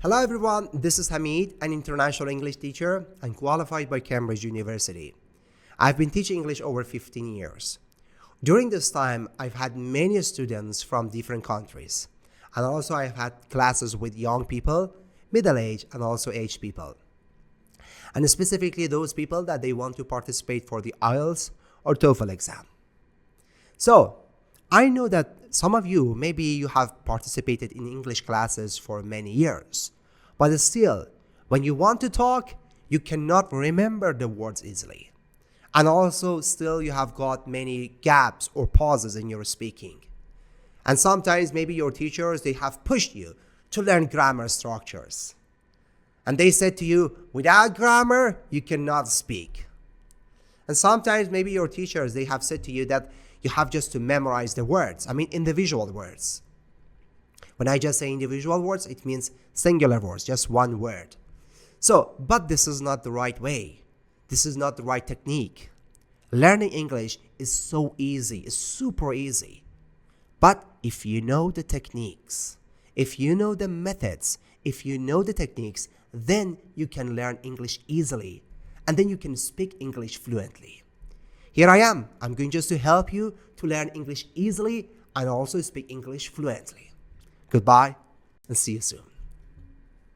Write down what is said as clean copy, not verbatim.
Hello everyone, this is Hamid, an international English teacher and qualified by Cambridge University. I've been teaching English over 15 years. During this time, I've had many students from different countries. And also I've had classes with young people, middle-aged and also aged people. And specifically those people that they want to participate for the IELTS or TOEFL exam. So, I know that some of you, maybe you have participated in English classes for many years, but still, when you want to talk, you cannot remember the words easily. And also, still you have got many gaps or pauses in your speaking. And sometimes maybe your teachers, they have pushed you to learn grammar structures. And they said to you, without grammar, you cannot speak. And sometimes maybe your teachers, they have said to you that you have just to memorize the words. I mean, individual words. When I just say individual words, it means singular words, just one word. So, but this is not the right way. This is not the right technique. Learning English is so easy, it's super easy. But if you know the techniques, if you know the methods, if you know the techniques, then you can learn English easily. And then you can speak English fluently. Here I am. I'm going just to help you to learn English easily and also speak English fluently. Goodbye and see you soon.